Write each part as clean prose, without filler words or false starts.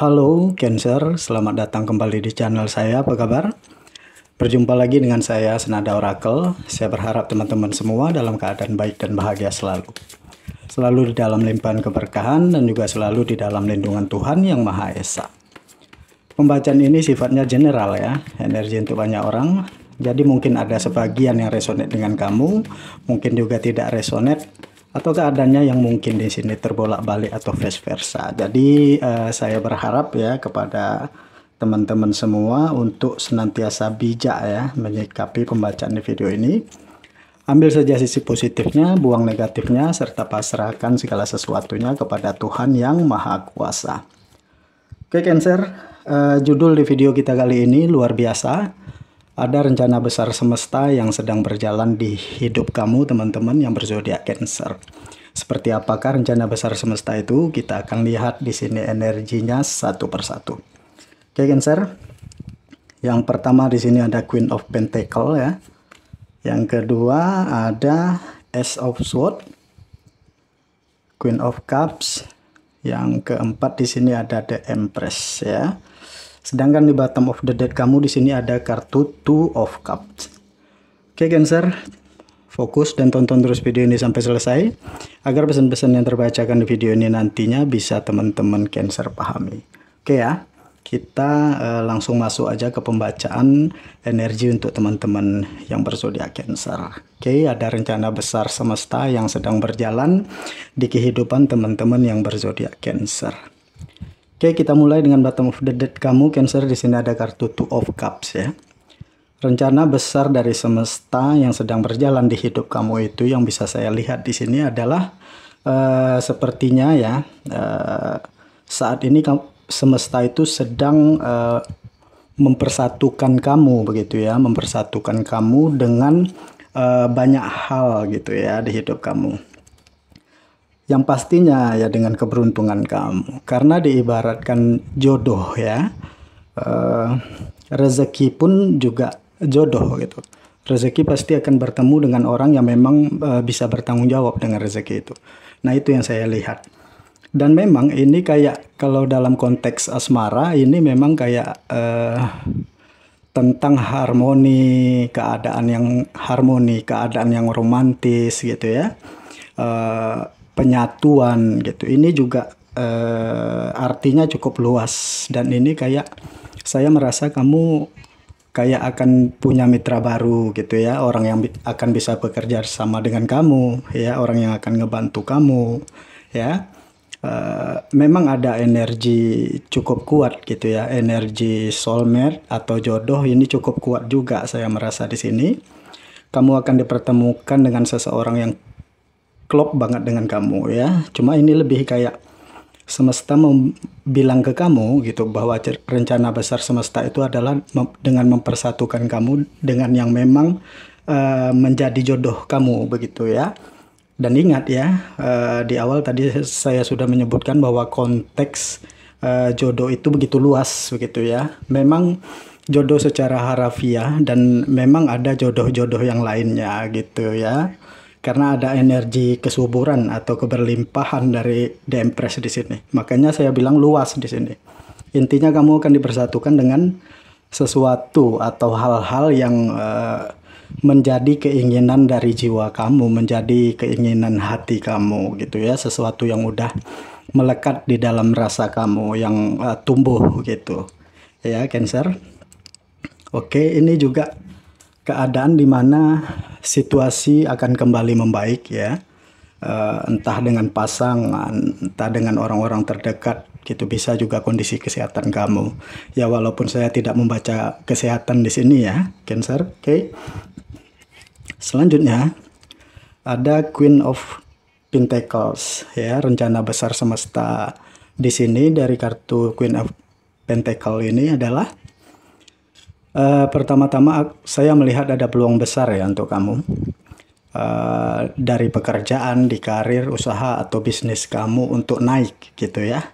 Halo Cancer, selamat datang kembali di channel saya. Apa kabar? Berjumpa lagi dengan saya Senada Oracle. Saya berharap teman-teman semua dalam keadaan baik dan bahagia selalu. Selalu di dalam limpahan keberkahan dan juga selalu di dalam lindungan Tuhan Yang Maha Esa. Pembacaan ini sifatnya general ya, energi untuk banyak orang. Jadi mungkin ada sebagian yang resonate dengan kamu, mungkin juga tidak resonate, atau keadaannya yang mungkin di sini terbolak-balik atau vice versa. Jadi saya berharap ya kepada teman-teman semua untuk senantiasa bijak ya menyikapi pembacaan di video ini. Ambil saja sisi positifnya, buang negatifnya, serta pasrahkan segala sesuatunya kepada Tuhan Yang Maha Kuasa. Oke Cancer, judul di video kita kali ini luar biasa. Ada rencana besar semesta yang sedang berjalan di hidup kamu teman-teman yang berzodiak Cancer. Seperti apakah rencana besar semesta itu? Kita akan lihat di sini energinya satu persatu. Oke Cancer. Yang pertama di sini ada Queen of Pentacle ya. Yang kedua ada Ace of Swords, Queen of Cups. Yang keempat di sini ada The Empress ya. Sedangkan di bottom of the deck kamu di sini ada kartu Two of Cups. Oke Cancer, fokus dan tonton terus video ini sampai selesai agar pesan-pesan yang terbacakan di video ini nantinya bisa teman-teman Cancer pahami. Oke ya, kita langsung masuk aja ke pembacaan energi untuk teman-teman yang berzodiak Cancer. Oke, ada rencana besar semesta yang sedang berjalan di kehidupan teman-teman yang berzodiak Cancer. Oke, kita mulai dengan bottom of the deck kamu Cancer. Di sini ada kartu Two of Cups ya. Rencana besar dari semesta yang sedang berjalan di hidup kamu itu yang bisa saya lihat di sini adalah sepertinya ya saat ini semesta itu sedang mempersatukan kamu begitu ya, mempersatukan kamu dengan banyak hal gitu ya di hidup kamu. Yang pastinya ya dengan keberuntungan kamu, karena diibaratkan jodoh ya, rezeki pun juga jodoh gitu. Rezeki pasti akan bertemu dengan orang yang memang bisa bertanggung jawab dengan rezeki itu. Nah itu yang saya lihat. Dan memang ini kayak kalau dalam konteks asmara ini memang kayak tentang harmoni, keadaan yang harmoni, keadaan yang romantis gitu ya. Penyatuan gitu. Ini juga artinya cukup luas dan ini kayak saya merasa kamu kayak akan punya mitra baru gitu ya, orang yang akan bisa bekerja sama dengan kamu ya, orang yang akan ngebantu kamu ya. Memang ada energi cukup kuat gitu ya, energi soulmate atau jodoh ini cukup kuat juga saya merasa di sini. Kamu akan dipertemukan dengan seseorang yang klop banget dengan kamu ya. Cuma ini lebih kayak semesta mau bilang ke kamu gitu bahwa rencana besar semesta itu adalah dengan mempersatukan kamu dengan yang memang menjadi jodoh kamu begitu ya. Dan ingat ya, di awal tadi saya sudah menyebutkan bahwa konteks jodoh itu begitu luas begitu ya. Memang jodoh secara harafiah dan memang ada jodoh-jodoh yang lainnya gitu ya. Karena ada energi kesuburan atau keberlimpahan dari The Empress di sini. Makanya saya bilang luas di sini. Intinya kamu akan dipersatukan dengan sesuatu atau hal-hal yang menjadi keinginan dari jiwa kamu, menjadi keinginan hati kamu gitu ya. Sesuatu yang udah melekat di dalam rasa kamu yang tumbuh gitu. Ya, Cancer. Oke, ini juga keadaan di mana situasi akan kembali membaik ya, entah dengan pasangan, entah dengan orang-orang terdekat gitu, bisa juga kondisi kesehatan kamu ya, walaupun saya tidak membaca kesehatan di sini ya Cancer. Oke. Selanjutnya ada Queen of Pentacles ya, rencana besar semesta di sini dari kartu Queen of Pentacle ini adalah pertama-tama saya melihat ada peluang besar ya untuk kamu dari pekerjaan, di karir, usaha atau bisnis kamu untuk naik gitu ya,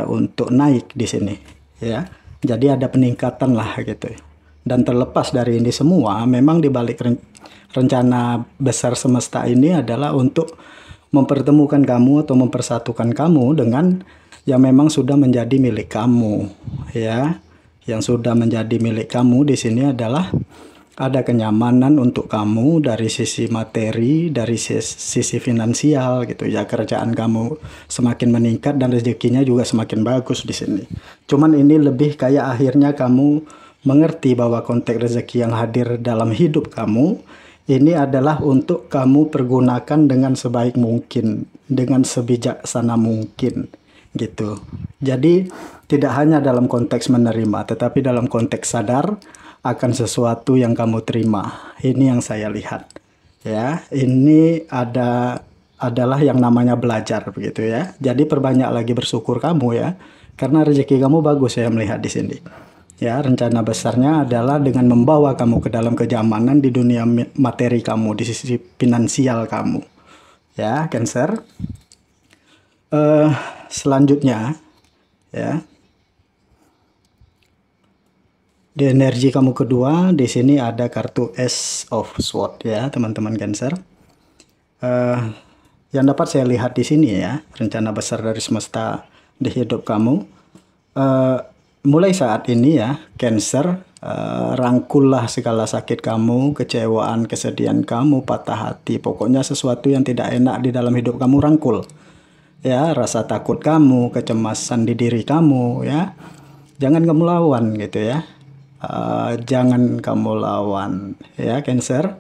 untuk naik di sini ya. Jadi ada peningkatan lah gitu. Dan terlepas dari ini semua, memang di balik rencana besar semesta ini adalah untuk mempertemukan kamu atau mempersatukan kamu dengan yang memang sudah menjadi milik kamu, ya. Yang sudah menjadi milik kamu di sini adalah ada kenyamanan untuk kamu dari sisi materi, dari sisi finansial gitu ya. Kerjaan kamu semakin meningkat dan rezekinya juga semakin bagus di sini. Cuman ini lebih kayak akhirnya kamu mengerti bahwa konteks rezeki yang hadir dalam hidup kamu ini adalah untuk kamu pergunakan dengan sebaik mungkin, dengan sebijaksana mungkin gitu. Jadi tidak hanya dalam konteks menerima, tetapi dalam konteks sadar akan sesuatu yang kamu terima. Ini yang saya lihat. Ya, ini adalah yang namanya belajar begitu ya. Jadi perbanyak lagi bersyukur kamu ya. Karena rezeki kamu bagus saya melihat di sini. Ya, rencana besarnya adalah dengan membawa kamu ke dalam kenyamanan di dunia materi kamu, di sisi finansial kamu. Ya, Cancer. Selanjutnya ya. Di energi kamu kedua, di sini ada kartu Ace of Swords ya, teman-teman Cancer. Yang dapat saya lihat di sini ya, rencana besar dari semesta di hidup kamu. Mulai saat ini ya, Cancer, rangkullah segala sakit kamu, kecewaan, kesedihan kamu, patah hati. Pokoknya sesuatu yang tidak enak di dalam hidup kamu rangkul. Ya, rasa takut kamu, kecemasan di diri kamu ya. Jangan kamu lawan gitu ya. Jangan kamu lawan ya Cancer.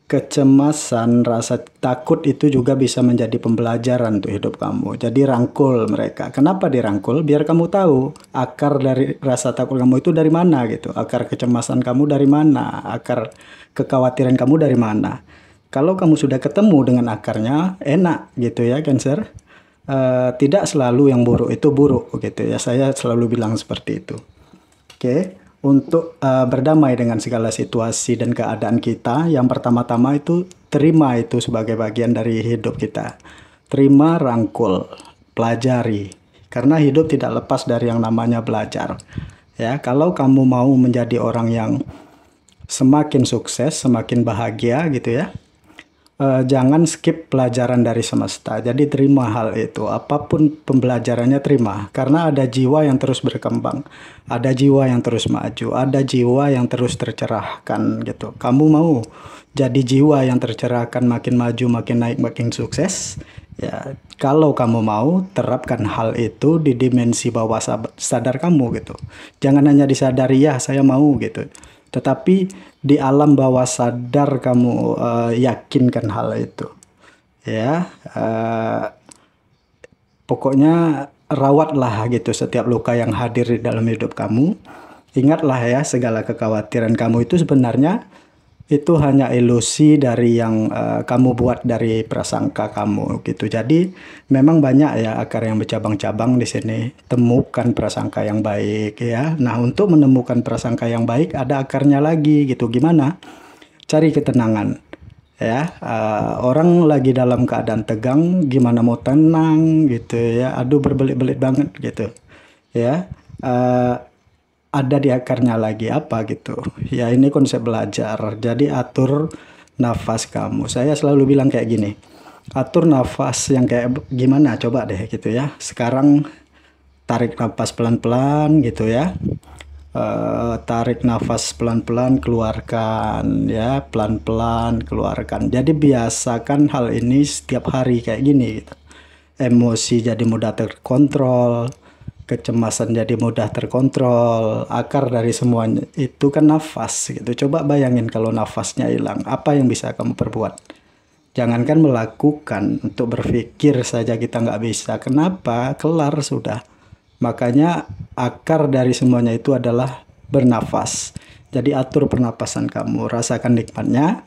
Kecemasan, rasa takut itu juga bisa menjadi pembelajaran untuk hidup kamu. Jadi rangkul mereka. Kenapa dirangkul? Biar kamu tahu akar dari rasa takut kamu itu dari mana gitu. Akar kecemasan kamu dari mana, akar kekhawatiran kamu dari mana. Kalau kamu sudah ketemu dengan akarnya, enak gitu ya Cancer. Tidak selalu yang buruk itu buruk gitu ya. Saya selalu bilang seperti itu. Oke. Untuk berdamai dengan segala situasi dan keadaan kita, yang pertama-tama itu terima itu sebagai bagian dari hidup kita. Terima, rangkul, pelajari. Karena hidup tidak lepas dari yang namanya belajar. Ya, kalau kamu mau menjadi orang yang semakin sukses, semakin bahagia gitu ya. Jangan skip pelajaran dari semesta. Jadi terima hal itu. Apapun pembelajarannya terima. Karena ada jiwa yang terus berkembang. Ada jiwa yang terus maju. Ada jiwa yang terus tercerahkan gitu. Kamu mau jadi jiwa yang tercerahkan, makin maju, makin naik, makin sukses? Ya, kalau kamu mau terapkan hal itu di dimensi bawah sadar kamu gitu. Jangan hanya disadari ya saya mau gitu. Tetapi di alam bawah sadar kamu yakinkan hal itu ya. Pokoknya rawatlah gitu setiap luka yang hadir di dalam hidup kamu. Ingatlah ya, segala kekhawatiran kamu itu sebenarnya itu hanya ilusi dari yang kamu buat dari prasangka kamu gitu. Jadi memang banyak ya akar yang bercabang-cabang di sini. Temukan prasangka yang baik ya. Nah, untuk menemukan prasangka yang baik ada akarnya lagi gitu. Gimana? Cari ketenangan ya. Orang lagi dalam keadaan tegang, gimana mau tenang gitu ya. Aduh, berbelit-belit banget gitu ya. Ada di akarnya lagi apa gitu ya. Ini konsep belajar. Jadi atur nafas kamu. Saya selalu bilang kayak gini, atur nafas yang kayak gimana, coba deh gitu ya. Sekarang tarik nafas pelan-pelan gitu ya. Tarik nafas pelan-pelan, keluarkan ya, pelan-pelan keluarkan. Jadi biasakan hal ini setiap hari kayak gini gitu. Emosi jadi mudah terkontrol, kecemasan jadi mudah terkontrol. Akar dari semuanya itu kan nafas gitu. Coba bayangin kalau nafasnya hilang, apa yang bisa kamu perbuat? Jangankan melakukan, untuk berpikir saja kita nggak bisa. Kenapa? Kelar sudah. Makanya akar dari semuanya itu adalah bernafas. Jadi atur pernapasan kamu, rasakan nikmatnya.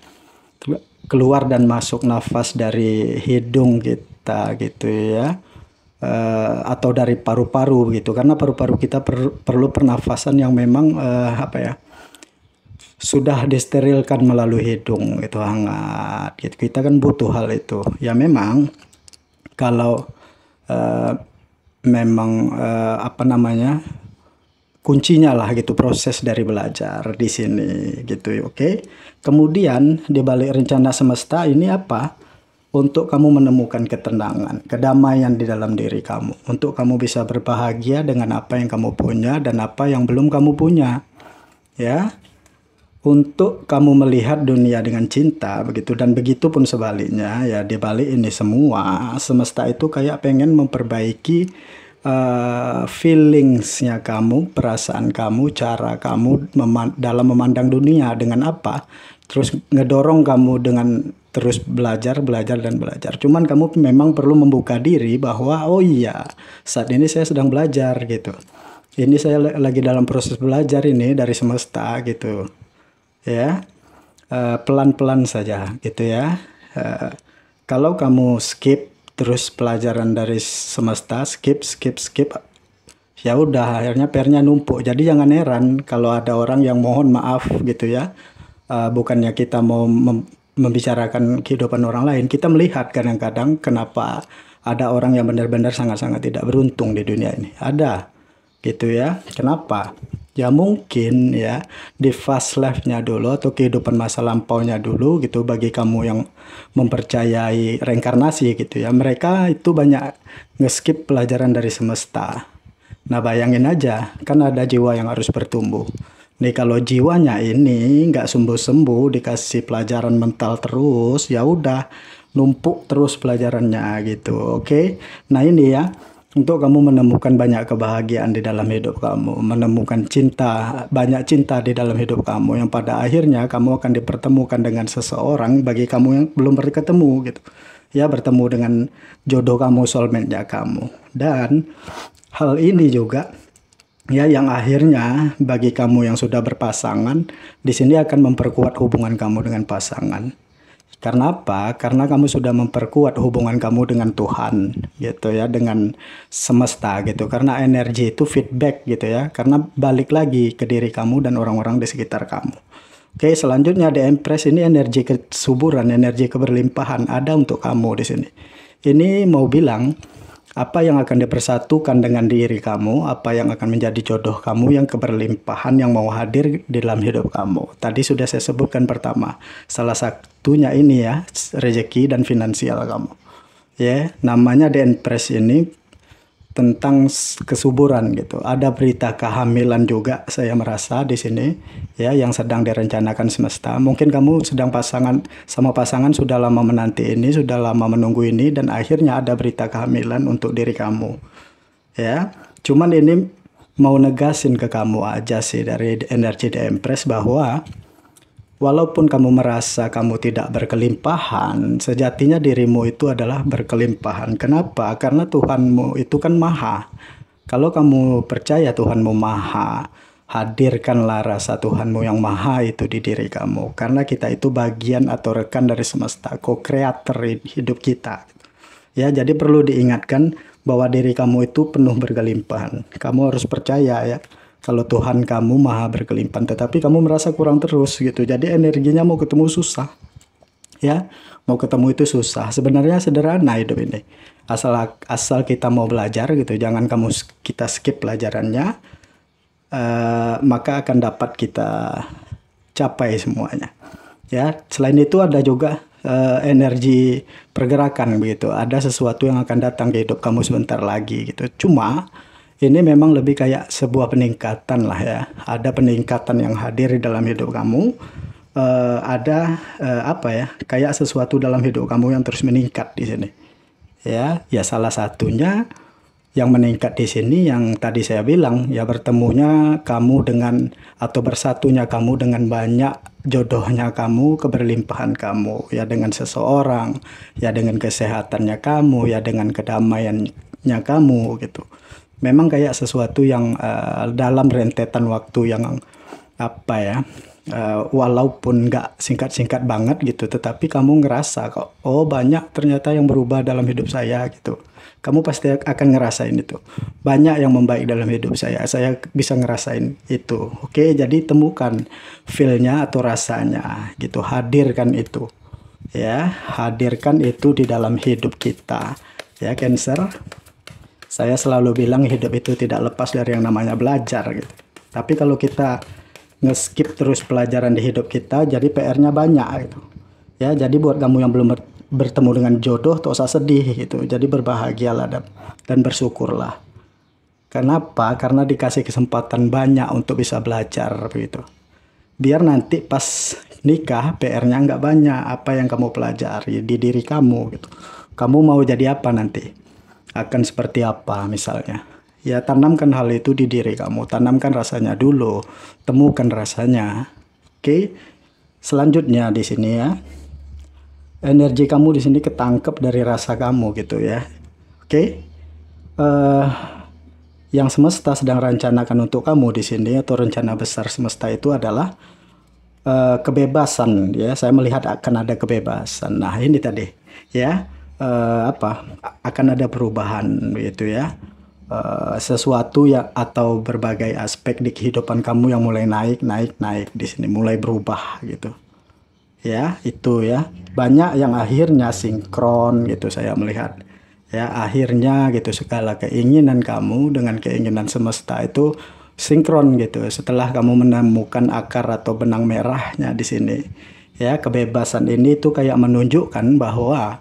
Keluar dan masuk nafas dari hidung kita gitu ya. Atau dari paru-paru gitu, karena paru-paru kita perlu pernafasan yang memang apa ya, sudah disterilkan melalui hidung, itu hangat gitu. Kita kan butuh hal itu ya. Memang kalau memang apa namanya, kuncinya lah gitu proses dari belajar di sini gitu. Oke. Kemudian di balik rencana semesta ini apa? untuk kamu menemukan ketenangan, kedamaian di dalam diri kamu, untuk kamu bisa berbahagia dengan apa yang kamu punya dan apa yang belum kamu punya, ya. Untuk kamu melihat dunia dengan cinta, begitu, dan begitu pun sebaliknya, ya. Di balik ini semua, semesta itu kayak pengen memperbaiki feelingsnya kamu, perasaan kamu, cara kamu dalam memandang dunia. Dengan apa? Terus ngedorong kamu dengan terus belajar, belajar, dan belajar. Cuman kamu memang perlu membuka diri bahwa, oh iya, saat ini saya sedang belajar gitu. Ini saya lagi dalam proses belajar ini dari semesta gitu. Ya, pelan-pelan saja gitu ya. Kalau kamu skip terus pelajaran dari semesta, skip, ya udah akhirnya PR-nya numpuk. Jadi jangan heran kalau ada orang yang mohon maaf gitu ya. Bukannya kita mau membicarakan kehidupan orang lain, kita melihat kadang-kadang kenapa ada orang yang benar-benar sangat-sangat tidak beruntung di dunia ini. Ada gitu ya. Kenapa? Ya mungkin ya di fast life-nya dulu atau kehidupan masa lampaunya dulu gitu, bagi kamu yang mempercayai reinkarnasi gitu ya, mereka itu banyak nge-skip pelajaran dari semesta. Nah bayangin aja, kan ada jiwa yang harus bertumbuh. Nih kalau jiwanya ini nggak sembuh-sembuh, dikasih pelajaran mental terus, ya udah numpuk terus pelajarannya gitu. Oke. Nah ini ya, untuk kamu menemukan banyak kebahagiaan di dalam hidup kamu, menemukan cinta, banyak cinta di dalam hidup kamu, yang pada akhirnya kamu akan dipertemukan dengan seseorang bagi kamu yang belum pernah ketemu gitu. Ya, bertemu dengan jodoh kamu, soulmate-nya kamu. Dan hal ini juga ya yang akhirnya bagi kamu yang sudah berpasangan, di sini akan memperkuat hubungan kamu dengan pasangan. Karena apa? Karena kamu sudah memperkuat hubungan kamu dengan Tuhan gitu ya, dengan semesta gitu. Karena energi itu feedback gitu ya. Karena balik lagi ke diri kamu dan orang-orang di sekitar kamu. Oke, selanjutnya di Empress ini energi kesuburan, energi keberlimpahan ada untuk kamu di sini. Ini mau bilang apa yang akan dipersatukan dengan diri kamu, apa yang akan menjadi jodoh kamu yang keberlimpahan yang mau hadir di dalam hidup kamu. Tadi sudah saya sebutkan pertama, salah satunya ini ya, rezeki dan finansial kamu. Ya, namanya The Empress ini tentang kesuburan gitu. Ada berita kehamilan juga saya merasa di sini ya, yang sedang direncanakan semesta. Mungkin kamu sedang sama pasangan sudah lama menanti ini, sudah lama menunggu ini, dan akhirnya ada berita kehamilan untuk diri kamu. Ya, cuman ini mau negasin ke kamu aja sih dari energi The Empress bahwa walaupun kamu merasa kamu tidak berkelimpahan, sejatinya dirimu itu adalah berkelimpahan. Kenapa? Karena Tuhanmu itu kan maha. Kalau kamu percaya Tuhanmu maha, hadirkanlah rasa Tuhanmu yang maha itu di diri kamu. Karena kita itu bagian atau rekan dari semesta, co-creator hidup kita. Ya, jadi perlu diingatkan bahwa diri kamu itu penuh berkelimpahan. Kamu harus percaya ya, kalau Tuhan kamu maha berkelimpahan, tetapi kamu merasa kurang terus gitu. Jadi energinya mau ketemu susah. Ya, mau ketemu itu susah. Sebenarnya sederhana hidup ini. Asal kita mau belajar gitu, jangan kita skip pelajarannya, maka akan dapat kita capai semuanya. Ya, selain itu ada juga energi pergerakan begitu. Ada sesuatu yang akan datang ke hidup kamu sebentar lagi gitu. Cuma ini memang lebih kayak sebuah peningkatan lah ya. Ada peningkatan yang hadir di dalam hidup kamu. Apa ya? Kayak sesuatu dalam hidup kamu yang terus meningkat di sini. Ya, salah satunya yang meningkat di sini yang tadi saya bilang ya, bertemunya kamu dengan atau bersatunya kamu dengan banyak jodohnya kamu, keberlimpahan kamu ya, dengan seseorang ya, dengan kesehatannya kamu ya, dengan kedamaiannya kamu gitu. Memang kayak sesuatu yang dalam rentetan waktu yang apa ya, walaupun nggak singkat-singkat banget gitu, tetapi kamu ngerasa kok, oh banyak ternyata yang berubah dalam hidup saya gitu. Kamu pasti akan ngerasain itu. Banyak yang membaik dalam hidup saya bisa ngerasain itu. Oke, jadi temukan feel-nya atau rasanya gitu, hadirkan itu. Ya, hadirkan itu di dalam hidup kita. Ya, Cancer. Saya selalu bilang hidup itu tidak lepas dari yang namanya belajar gitu. Tapi kalau kita nge-skip terus pelajaran di hidup kita, jadi PR-nya banyak gitu. Ya, jadi buat kamu yang belum bertemu dengan jodoh tak usah sedih gitu. Jadi berbahagialah dan bersyukurlah. Kenapa? Karena dikasih kesempatan banyak untuk bisa belajar begitu. Biar nanti pas nikah PR-nya nggak banyak. Apa yang kamu pelajari di diri kamu gitu. Kamu mau jadi apa nanti? Akan seperti apa misalnya? Ya tanamkan hal itu di diri kamu. Tanamkan rasanya dulu. Temukan rasanya. Oke. Selanjutnya di sini ya. Energi kamu di sini ketangkep dari rasa kamu gitu ya. Oke. Yang semesta sedang rencanakan untuk kamu di sini atau rencana besar semesta itu adalah kebebasan ya. Saya melihat akan ada kebebasan. Nah, ini tadi ya akan ada perubahan gitu ya. Sesuatu yang atau berbagai aspek di kehidupan kamu yang mulai naik di sini, mulai berubah gitu. Ya, itu ya. Banyak yang akhirnya sinkron gitu saya melihat. Ya, akhirnya gitu segala keinginan kamu dengan keinginan semesta itu sinkron gitu setelah kamu menemukan akar atau benang merahnya di sini. Ya, kebebasan ini tuh kayak menunjukkan bahwa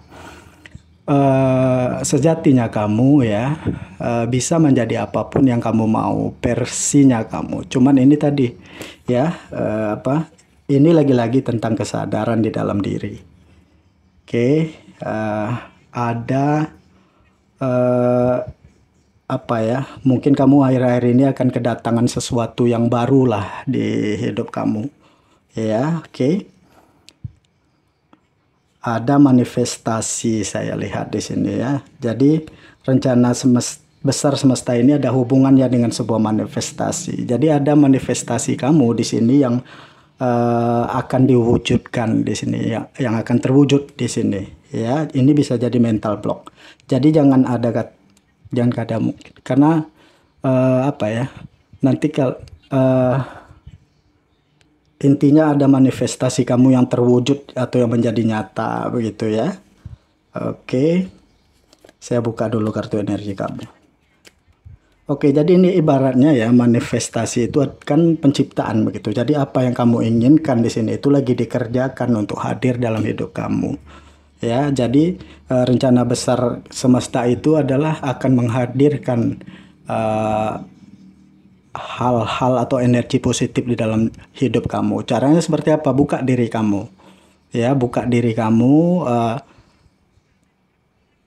sejatinya kamu ya bisa menjadi apapun yang kamu mau, versinya kamu. Cuman ini tadi ya ini lagi-lagi tentang kesadaran di dalam diri. Oke, ada mungkin kamu akhir-akhir ini akan kedatangan sesuatu yang baru lah di hidup kamu ya. Oke. Ada manifestasi saya lihat di sini ya. Jadi rencana besar semesta ini ada hubungannya dengan sebuah manifestasi. Jadi ada manifestasi kamu di sini yang akan diwujudkan di sini yang akan terwujud di sini ya. Ini bisa jadi mental block. Jadi jangan ada mungkin karena nanti kalau intinya ada manifestasi kamu yang terwujud atau yang menjadi nyata begitu ya. Oke. Saya buka dulu kartu energi kamu. Oke, jadi ini ibaratnya ya manifestasi itu kan penciptaan begitu. Jadi apa yang kamu inginkan di sini itu lagi dikerjakan untuk hadir dalam hidup kamu. Ya, jadi rencana besar semesta itu adalah akan menghadirkan hal-hal atau energi positif di dalam hidup kamu. Caranya seperti apa? Buka diri kamu. Ya, buka diri kamu,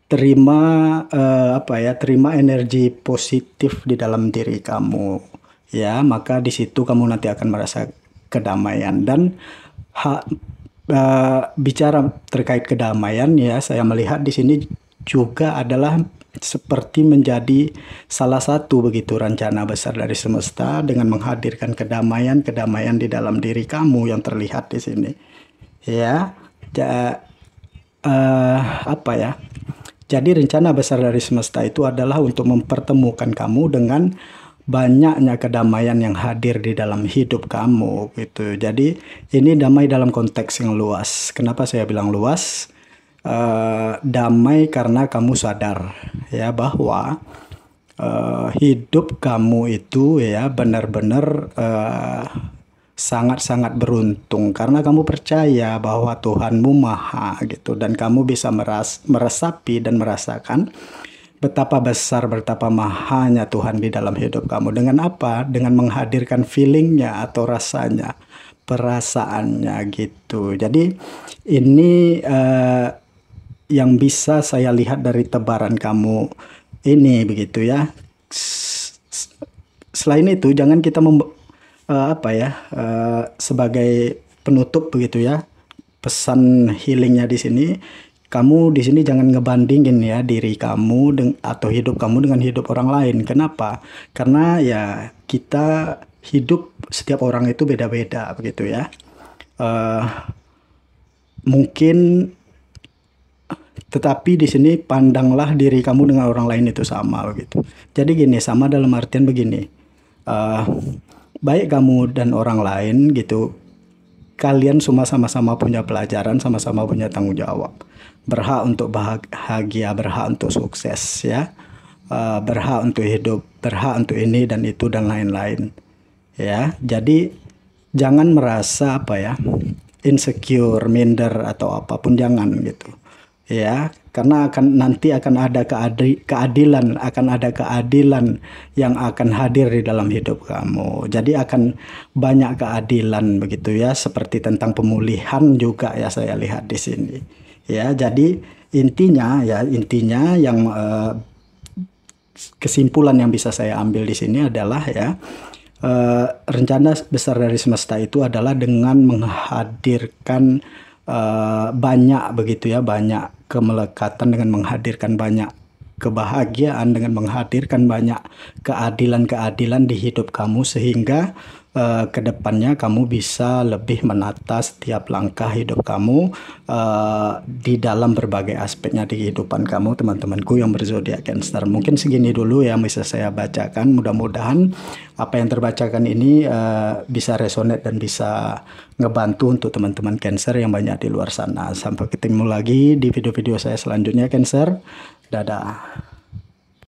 terima energi positif di dalam diri kamu. Ya, maka di situ kamu nanti akan merasa kedamaian dan bicara terkait kedamaian ya, saya melihat di sini juga adalah seperti menjadi salah satu begitu rencana besar dari semesta dengan menghadirkan kedamaian di dalam diri kamu yang terlihat di sini. Ya, Jadi rencana besar dari semesta itu adalah untuk mempertemukan kamu dengan banyaknya kedamaian yang hadir di dalam hidup kamu gitu. Jadi ini damai dalam konteks yang luas. Kenapa saya bilang luas? Damai karena kamu sadar ya bahwa hidup kamu itu ya benar-benar sangat-sangat beruntung karena kamu percaya bahwa Tuhanmu maha gitu dan kamu bisa meresapi dan merasakan betapa besar, betapa mahanya Tuhan di dalam hidup kamu. Dengan apa? Dengan menghadirkan feelingnya atau rasanya, perasaannya gitu. Jadi ini yang bisa saya lihat dari tebaran kamu ini begitu ya. Selain itu jangan kita sebagai penutup begitu ya, pesan healingnya di sini, kamu di sini jangan ngebandingin ya diri kamu atau hidup kamu dengan hidup orang lain. Kenapa? Karena ya kita hidup, setiap orang itu beda-beda begitu ya. Mungkin tetapi di sini pandanglah diri kamu dengan orang lain itu sama begitu. Jadi gini, sama dalam artian begini. Baik kamu dan orang lain gitu, kalian semua sama-sama punya pelajaran, sama-sama punya tanggung jawab. Berhak untuk bahagia, berhak untuk sukses ya. Berhak untuk hidup, berhak untuk ini dan itu dan lain-lain. Ya, jadi jangan merasa insecure, minder atau apapun, jangan gitu. ya, karena nanti akan ada keadilan, akan ada keadilan yang akan hadir di dalam hidup kamu. Jadi akan banyak keadilan begitu ya, seperti tentang pemulihan juga ya saya lihat di sini. Ya, jadi intinya yang kesimpulan yang bisa saya ambil di sini adalah ya, rencana besar dari semesta itu adalah dengan menghadirkan banyak begitu ya, banyak kemelekatan, dengan menghadirkan banyak kebahagiaan, dengan menghadirkan banyak keadilan-keadilan di hidup kamu, sehingga kedepannya kamu bisa lebih menata setiap langkah hidup kamu di dalam berbagai aspeknya di kehidupan kamu, teman-temanku yang berzodiak Cancer. Mungkin segini dulu yang bisa saya bacakan. Mudah-mudahan apa yang terbacakan ini bisa resonate dan bisa ngebantu untuk teman-teman Cancer yang banyak di luar sana. Sampai ketemu lagi di video-video saya selanjutnya, Cancer. Dadah.